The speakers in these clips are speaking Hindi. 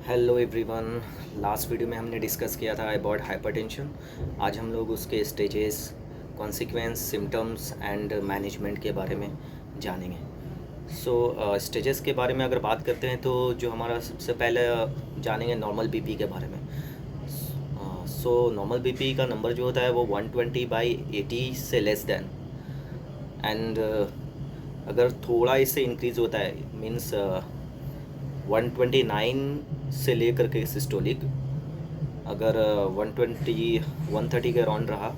Hello everyone. लास्ट वीडियो में हमने डिस्कस किया था अबाउट हाइपरटेंशन। आज हम लोग उसके stages, consequence, symptoms and management के बारे में जानेंगे। स्टेजेस के बारे में अगर बात करते हैं तो जो हमारा सबसे पहले जानेंगे नॉर्मल बीपी के बारे में। नॉर्मल बीपी का नंबर जो होता है वो 120/80 से लेस देन एंड अगर थोड़ा इससे इंक्रीज़ होता है मीन्स 129 से लेकर के सिस्टोलिक, अगर 130 के अराउंड रहा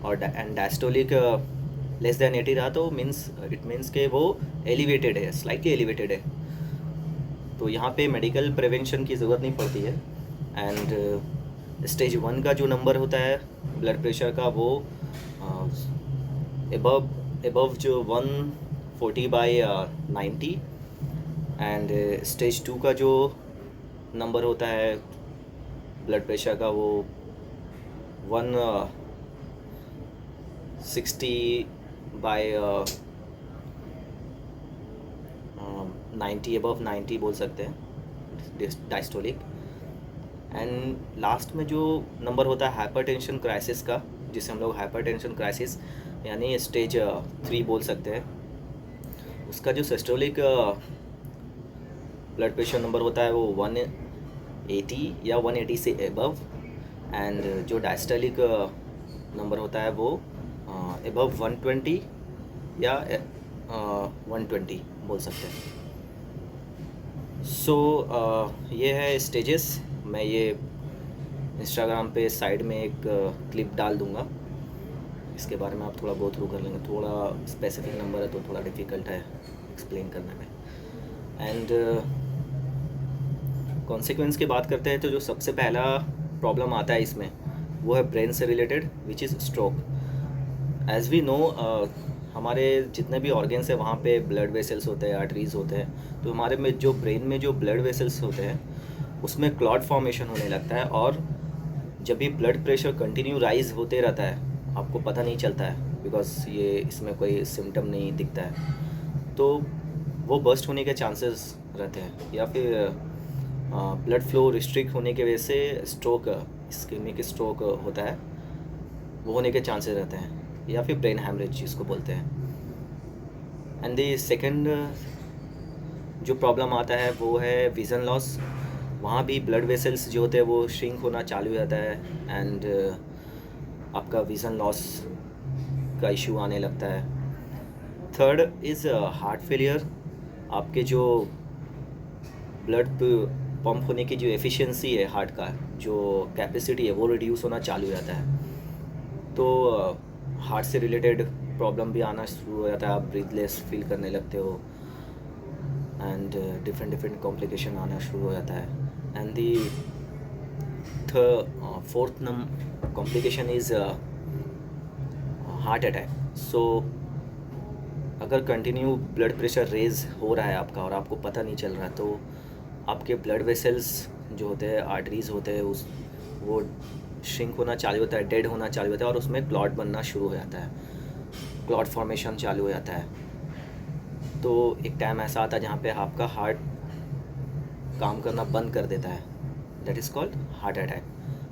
और एंड डायस्टोलिक लेस देन 80 रहा तो इट मीन्स के वो एलिवेटेड है, स्लाइटली एलिवेटेड है। तो यहाँ पे मेडिकल प्रिवेंशन की ज़रूरत नहीं पड़ती है। एंड स्टेज 1 का जो नंबर होता है ब्लड प्रेशर का वो एबव जो 140/90 एंड स्टेज 2 का जो नंबर होता है ब्लड प्रेशर का वो 160/90 अबव 90 बोल सकते हैं डायस्टोलिक। एंड लास्ट में जो नंबर होता है हाइपरटेंशन क्राइसिस का, जिसे हम लोग हाइपरटेंशन क्राइसिस यानी स्टेज 3 बोल सकते हैं, उसका जो सिस्टोलिक ब्लड प्रेशर नंबर होता है वो 180 या 180 से एबव एंड जो डायस्टोलिक नंबर होता है वो एबव 120 या 120 बोल सकते हैं। ये है स्टेजेस। मैं ये इंस्टाग्राम पे साइड में एक क्लिप डाल दूँगा, इसके बारे में आप थोड़ा गो थ्रू कर लेंगे। थोड़ा स्पेसिफिक नंबर है तो थोड़ा डिफ़िकल्ट है एक्सप्लेन करने में। एंड कॉन्सिक्वेंस की बात करते हैं तो जो सबसे पहला प्रॉब्लम आता है इसमें वो है ब्रेन से related, which is stroke. As we know हमारे जितने भी ऑर्गन्स हैं वहाँ पे ब्लड वेसल्स होते हैं, आर्टरीज होते हैं। तो हमारे में जो ब्रेन में जो ब्लड वेसल्स होते हैं उसमें क्लॉट फॉर्मेशन होने लगता है, और जब भी ब्लड प्रेशर कंटिन्यू राइज होते रहता है आपको पता नहीं चलता है, बिकॉज ये इसमें कोई सिम्टम नहीं दिखता है, तो वो बर्स्ट होने के चांसेस रहते हैं, या फिर ब्लड फ्लो रिस्ट्रिक्ट होने की वजह से स्ट्रोक, इस्केमिक स्ट्रोक होता है, वो होने के चांसेस रहते हैं, या फिर ब्रेन हैमरेज जिसको बोलते हैं। एंड द सेकंड जो प्रॉब्लम आता है वो है विज़न लॉस। वहाँ भी ब्लड वेसल्स जो होते हैं वो श्रिंक होना चालू हो जाता है एंड आपका विज़न लॉस का इशू आने लगता है। Third is heart failure. आपके जो ब्लड पंप होने की जो एफिशिएंसी है, हार्ट का जो कैपेसिटी है वो रिड्यूस होना चालू हो जाता है, तो हार्ट से रिलेटेड प्रॉब्लम भी आना शुरू हो जाता है। आप ब्रीथलेस फील करने लगते हो एंड डिफरेंट कॉम्प्लिकेशन आना शुरू हो जाता है। And the fourth complication is heart attack. So अगर कंटिन्यू ब्लड प्रेशर रेज हो रहा है आपका और आपको पता नहीं चल रहा, तो आपके ब्लड वेसल्स जो होते हैं, आर्टरीज होते हैं, वो श्रिंक होना चालू होता है, डेड होना चालू होता है, और उसमें क्लॉट बनना शुरू हो जाता है, क्लॉट फॉर्मेशन चालू हो जाता है। तो एक टाइम ऐसा आता है जहाँ पे आपका हार्ट काम करना बंद कर देता है, that is called heart attack.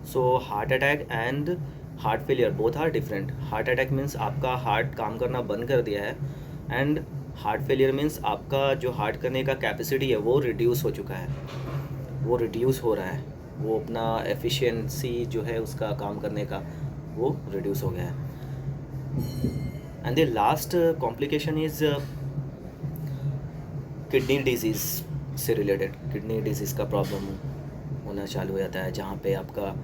So heart attack and heart failure both are different. Heart attack means आपका हार्ट काम करना बंद कर दिया है, एंड हार्ट फेलियर मीन्स आपका जो हार्ट करने का कैपेसिटी है वो रिड्यूस हो चुका है, वो रिड्यूस हो रहा है, वो अपना एफिशिएंसी जो है उसका काम करने का वो रिड्यूस हो गया है। And the last complication is kidney disease से रिलेटेड। किडनी डिजीज़ का प्रॉब्लम होना चालू हो जाता है, जहाँ पे आपका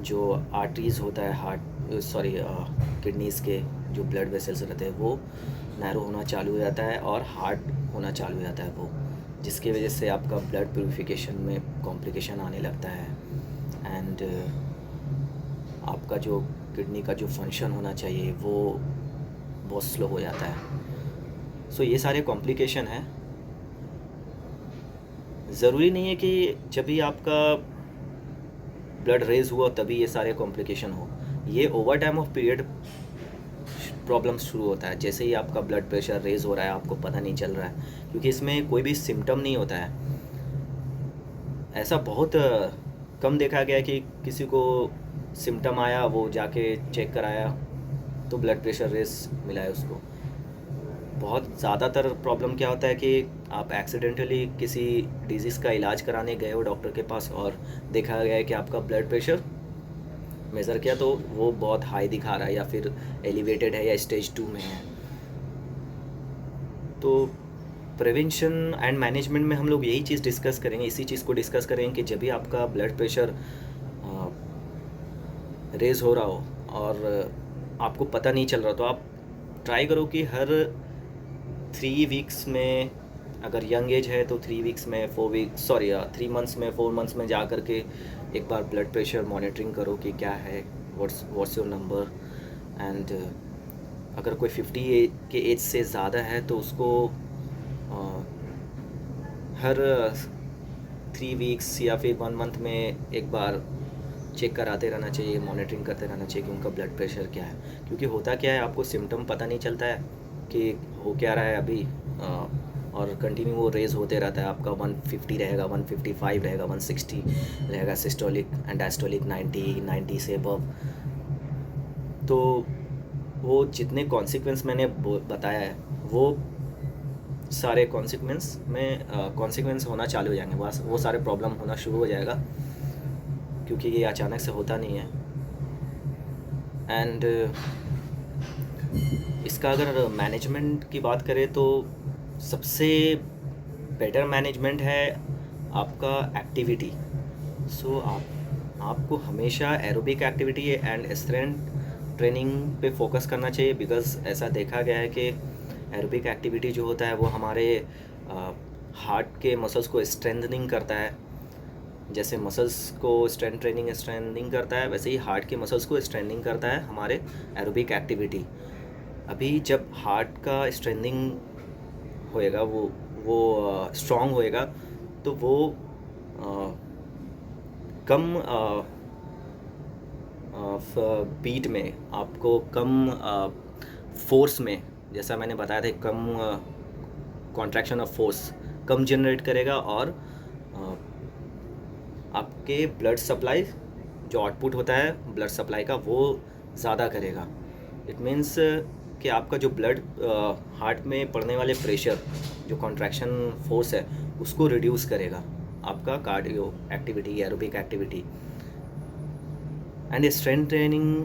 जो आर्टरीज़ होता है किडनीज़ के जो ब्लड वेसल्स रहते हैं वो नैरो होना चालू हो जाता है और हार्ड होना चालू हो जाता है वो, जिसकी वजह से आपका ब्लड प्यूरिफिकेशन में कॉम्प्लिकेशन आने लगता है एंड आपका जो किडनी का जो फंक्शन होना चाहिए वो बहुत स्लो हो जाता है। सो ये सारे कॉम्प्लिकेशन हैं। ज़रूरी नहीं है कि जब भी आपका ब्लड रेज हुआ तभी ये सारे कॉम्प्लिकेशन हो, ये over time of period problems शुरू होता है। जैसे ही आपका ब्लड प्रेशर रेज हो रहा है आपको पता नहीं चल रहा है, क्योंकि इसमें कोई भी सिम्टम नहीं होता है, ऐसा बहुत कम देखा गया कि किसी को सिम्टम आया वो जाके चेक कराया तो ब्लड प्रेशर रेस मिला है उसको। बहुत ज़्यादातर प्रॉब्लम क्या होता है कि आप एक्सीडेंटली किसी डिजीज़ का इलाज कराने गए हो डॉक्टर के पास और देखा गया है कि आपका ब्लड प्रेशर मेज़र किया तो वो बहुत हाई दिखा रहा है या फिर एलिवेटेड है या स्टेज 2 में है। तो प्रिवेंशन एंड मैनेजमेंट में हम लोग यही चीज़ डिस्कस करेंगे, इसी चीज़ को डिस्कस करेंगे कि जब भी आपका ब्लड प्रेशर रेज़ हो रहा हो और आपको पता नहीं चल रहा तो आप ट्राई करो कि हर 3 वीक्स में, अगर यंग एज है तो 3 वीक्स में 3 मंथ्स में 4 मंथ्स में जा कर के एक बार ब्लड प्रेशर मॉनिटरिंग करो कि क्या है, व्हाट्स योर नंबर। एंड अगर कोई 50 के एज से ज़्यादा है तो उसको हर 3 वीक्स या फिर 1 मंथ में एक बार चेक कराते रहना चाहिए, मॉनिटरिंग करते रहना चाहिए कि उनका ब्लड प्रेशर क्या है। क्योंकि होता क्या है, आपको सिम्टम पता नहीं चलता है कि हो क्या रहा है अभी, और कंटिन्यू वो रेज़ होते रहता है। आपका 150 रहेगा, 155 रहेगा, 160 रहेगा, सिस्टोलिक एंड डायस्टोलिक 90 से अबव। तो वो जितने कॉन्सिक्वेंस मैंने बताया है वो सारे कॉन्सिक्वेंस होना चालू हो जाएंगे, बस वो सारे प्रॉब्लम होना शुरू हो जाएगा, क्योंकि ये अचानक से होता नहीं है। एंड इसका अगर मैनेजमेंट की बात करें तो सबसे बेटर मैनेजमेंट है आपका एक्टिविटी। सो आपको हमेशा aerobic activity and strength training पे फोकस करना चाहिए, बिकॉज़ ऐसा देखा गया है कि एरोबिक एक्टिविटी जो होता है वो हमारे हार्ट के मसल्स को स्ट्रेंथनिंग करता है। जैसे मसल्स को स्ट्रेंथनिंग करता है, वैसे ही हार्ट के मसल्स को स्ट्रेंथनिंग करता है हमारे एरोबिक एक्टिविटी। अभी जब हार्ट का स्ट्रेंथनिंग होएगा, वो स्ट्रॉन्ग होएगा, तो वो कम बीट में आपको कम फोर्स में, जैसा मैंने बताया था, कम कॉन्ट्रैक्शन ऑफ फोर्स कम जनरेट करेगा और आपके ब्लड सप्लाई जो आउटपुट होता है ब्लड सप्लाई का वो ज़्यादा करेगा। इट मीन्स कि आपका जो ब्लड हार्ट में पड़ने वाले प्रेशर, जो कॉन्ट्रैक्शन फोर्स है, उसको रिड्यूस करेगा आपका cardio activity, aerobic activity. And strength training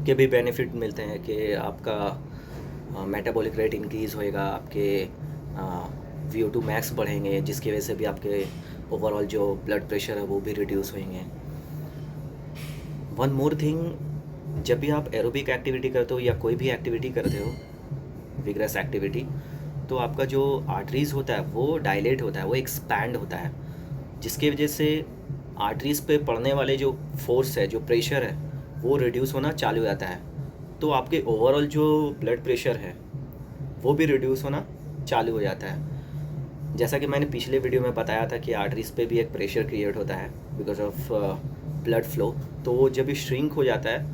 के भी बेनिफिट मिलते हैं कि आपका मेटाबॉलिक रेट इंक्रीज़ होएगा, आपके VO2 मैक्स बढ़ेंगे, जिसकी वजह से भी आपके ओवरऑल जो ब्लड प्रेशर है वो भी रिड्यूस होंगे। वन मोर थिंग, जब भी आप एरोबिक एक्टिविटी करते हो या कोई भी एक्टिविटी करते हो, विग्रस एक्टिविटी, तो आपका जो आर्टरीज़ होता है वो डायलेट होता है, वो एक्सपैंड होता है, जिसकी वजह से आर्टरीज़ पे पड़ने वाले जो फोर्स है, जो प्रेशर है, वो रिड्यूस होना चालू हो जाता है। तो आपके ओवरऑल जो ब्लड प्रेशर है वो भी रिड्यूस होना चालू हो जाता है। जैसा कि मैंने पिछले वीडियो में बताया था कि आर्टरीज़ पे भी एक प्रेशर क्रिएट होता है बिकॉज ऑफ ब्लड फ्लो, तो वो जब भी श्रिंक हो जाता है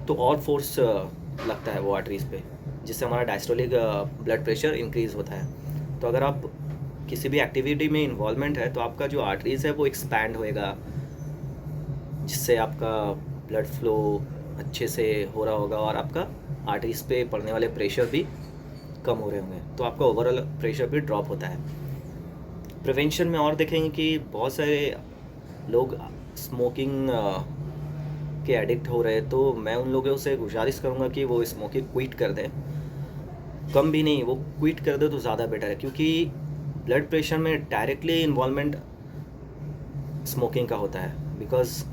तो और फोर्स लगता है वो आर्टरीज़ पे, जिससे हमारा डायस्टोलिक ब्लड प्रेशर इंक्रीज़ होता है। तो अगर आप किसी भी एक्टिविटी में इन्वॉल्वमेंट है तो आपका जो आर्टरीज़ है वो एक्सपैंड होएगा, जिससे आपका ब्लड फ्लो अच्छे से हो रहा होगा और आपका आर्टरीज़ पे पड़ने वाले प्रेशर भी कम हो रहे होंगे, तो आपका ओवरऑल प्रेशर भी ड्रॉप होता है। प्रिवेंशन में और देखेंगे कि बहुत सारे लोग स्मोकिंग के एडिक्ट हो रहे हैं, तो मैं उन लोगों से गुजारिश करूँगा कि वो स्मोकिंग क्विट कर दें, कम भी नहीं, वो क्विट कर दे तो ज़्यादा बेटर है, क्योंकि ब्लड प्रेशर में डायरेक्टली इन्वॉल्वमेंट स्मोकिंग का होता है। बिकॉज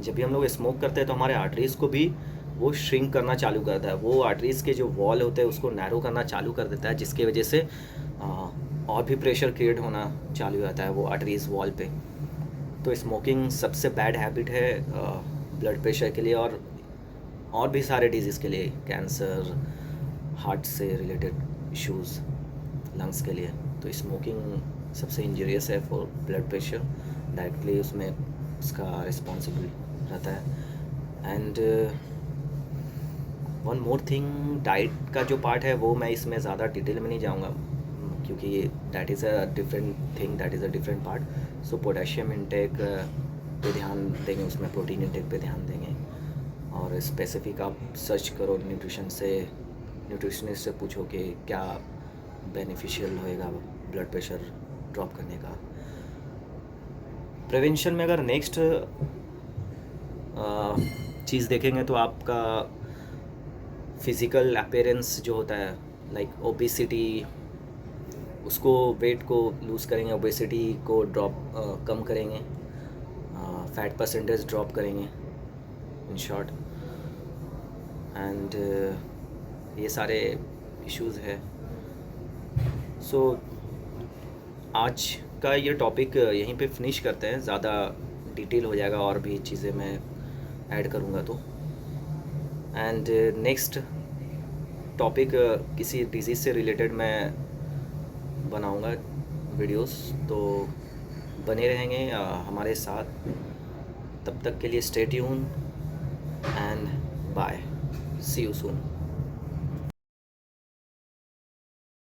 जब भी हम लोग स्मोक करते हैं तो हमारे आर्टरीज़ को भी वो श्रिंक करना चालू करता है, वो आर्टरीज़ के जो वॉल होते हैं उसको नैरो करना चालू कर देता है, जिसकी वजह से और भी प्रेशर क्रिएट होना चालू हो जाता है वो आर्टरीज़ वॉल पे। तो स्मोकिंग सबसे बैड हैबिट है ब्लड प्रेशर के लिए और भी सारे डिजीज़ के लिए, कैंसर, हार्ट से रिलेटेड इश्यूज़, लंग्स के लिए। तो स्मोकिंग सबसे इंजरियस है फॉर ब्लड प्रेशर, डायरेक्टली उसमें उसका रिस्पॉन्सिबल रहता है। And one more thing, diet का जो पार्ट है वो मैं इसमें ज़्यादा डिटेल में नहीं जाऊँगा, क्योंकि that is a different thing, that is a different part. So potassium intake पे ध्यान देंगे, उसमें प्रोटीन इंटेक पे ध्यान देंगे, और स्पेसिफिक आप सर्च करो न्यूट्रिशनिस्ट से पूछो कि क्या बेनिफिशियल होएगा ब्लड प्रेशर ड्रॉप करने का। प्रिवेंशन में अगर नेक्स्ट चीज़ देखेंगे तो आपका फिज़िकल अपीयरेंस जो होता है, लाइक ओबेसिटी, उसको वेट को लूज़ करेंगे, ओबेसिटी को कम करेंगे, फैट परसेंटेज ड्रॉप करेंगे इन शॉर्ट। एंड ये सारे इश्यूज़ है। सो आज का ये टॉपिक यहीं पे फिनिश करते हैं, ज़्यादा डिटेल हो जाएगा और भी चीज़ें मैं ऐड करूँगा तो। एंड नेक्स्ट टॉपिक किसी डिजीज़ से रिलेटेड मैं बनाऊँगा वीडियोस, तो बने रहेंगे हमारे साथ। तब तक के लिए stay tuned and bye, see you soon.